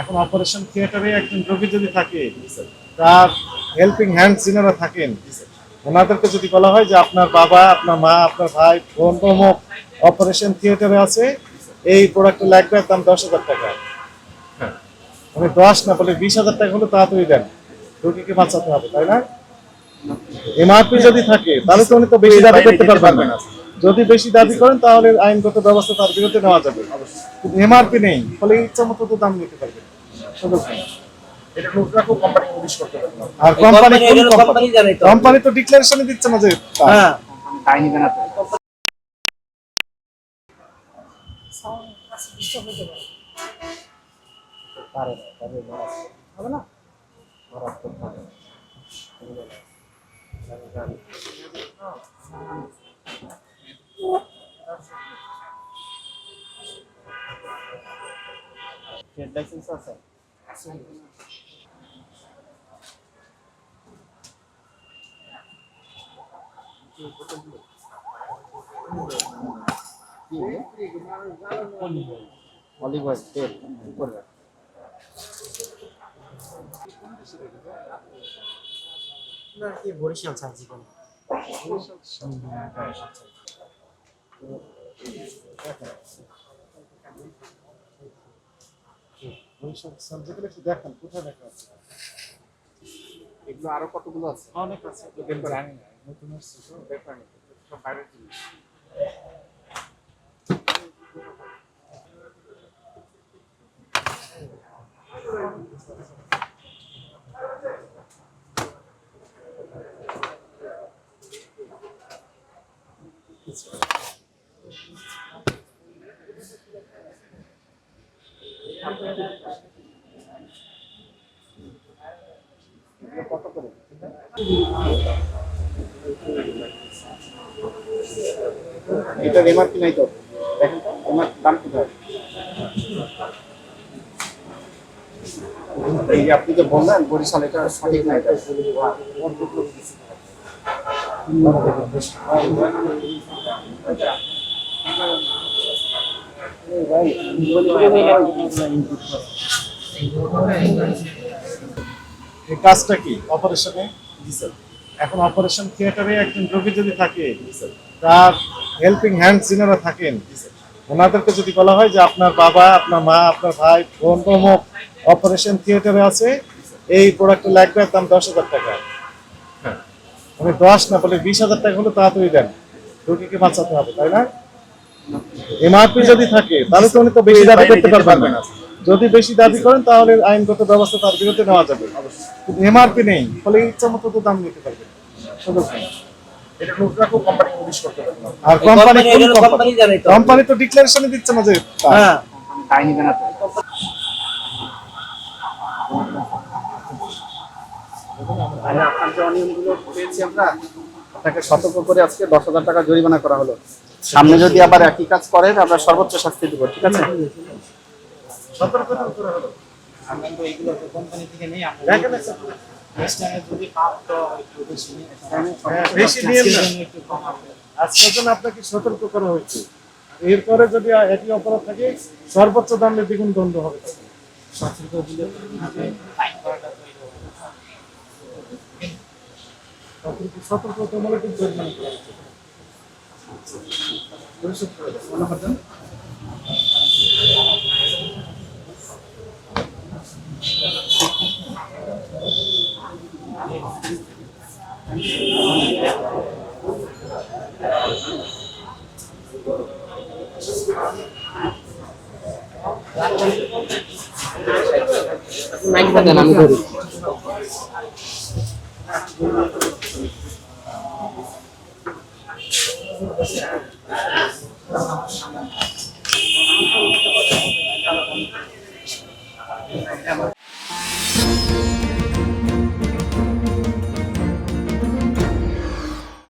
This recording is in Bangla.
এখন অপারেশন থিয়েটারে একজন রোগী যদি থাকে, তার হেল্পিং হ্যান্ড যিনারা থাকেন, ওনাদেরকে যদি বলা হয় যে আপনার বাবা, আপনার মা, আপনার ভাই, বোন অমুক অপারেশন থিয়েটারে আছে, এই প্রোডাক্টটা লাগবে, দাম 10,000 টাকা। মানে 10 না বলে 20,000 টাকা হলে তাড়াতাড়ি দেন, রোগীকে বাঁচাতে হবে, তাই না? এমআরপি যদি থাকে তাহলে তো উনি তো বেশি দাবি করতে পারবেন না। যদি বেশি দাবি করেন তাহলে আইনগত ব্যবস্থা তার বিরুদ্ধে নেওয়া যাবে। কিন্তু এমআরপি নেই, ফলে ইচ্ছা মতো তো দাম নিতে পারবে। এটা খুচরা খুব কোম্পানি পুলিশ করতে পারবে না। আর কোম্পানি তো ডিক্লারেশনই দিচ্ছে না যে হ্যাঁ তাই নিবে না তো। হবে না। ট্রেড লাইসেন্স আছে? অলিভ অয়েল তেল করবে না কি বরিশাল সার্জিক্যাল দেখেন কোথায় লেখা আছে। এগুলো আরো কতগুলো আছে? অনেক আছে, জানি না, নতুন আসছে তো ব্যাপার নেই, সব বাইরের জিনিস। কত করে এটার এমআরপি নাই তো? দেখেন তো এমআরপি দাম কোথায়? এই যে আপনি যে বললেন বরিশাল, এটা সঠিক না। এটা এই কাজটা কি অপারেশনে? এখন অপারেশন থিয়েটারে একজন রোগী যদি থাকে, তার হেল্পিং হ্যান্ড যিনারা থাকেন, ওনাদেরকে যদি বলা হয় যে আপনার বাবা, আপনার মা, আপনার ভাই, বোন অমুক অপারেশন থিয়েটারে আছে, এই প্রোডাক্টটা লাগবে, দাম 10,000 টাকা। মানে 10 না বলে 20,000 টাকা হলে তাড়াতাড়ি দেন, রোগীকে বাঁচাতে হবে, তাই না? এমআরপি যদি থাকে তাহলে তো উনি তো বেশি দাবি করতে পারবেন না। যদি বেশি দাবি করেন তাহলে আইনগত ব্যবস্থা তার বিরুদ্ধে নেওয়া যাবে। কিন্তু এমআরপি নেই, ফলে ইচ্ছা মতো তো দাম নিতে পারবে। এটা খুচরা খুব কোম্পানি পুলিশ করতে পারবে না। আর কোম্পানি তো ডিক্লারেশনই দিচ্ছে না যে হ্যাঁ তাই নিবে না তো। আপনার যে অনিয়মগুলো পেয়েছি আমরা, আপনাকে সতর্ক করে আজকে 10,000 টাকা জরিমানা করা হলো। সামনে যদি আবার একই কাজ করেন আমরা সর্বোচ্চ শাস্তি দেবো, ঠিক আছে? সতর্কতা করা হলো। আমরা তো এইগুলো তো কোম্পানি থেকে নেই, আমরা দেখেন একটা রেস্টুরেন্টে যদি পাও তো একটু বেশি নিয়ে বেশি নিয়েন না। একটু কম হবে। আজকের জন্য আপনাকে সতর্ক করা হয়েছে। এরপরে যদি একই অপরাধ থাকে সর্বোচ্চ দণ্ডে দ্বিগুণ দণ্ড হবে। সতর্ক দিলে ফাইন করাটা তো সতর্কতামূলক জরিমানা করা হচ্ছে। পরিশোধ করে দেন। ধন্যবাদ। মাইকটা দেন, আমি ধরি।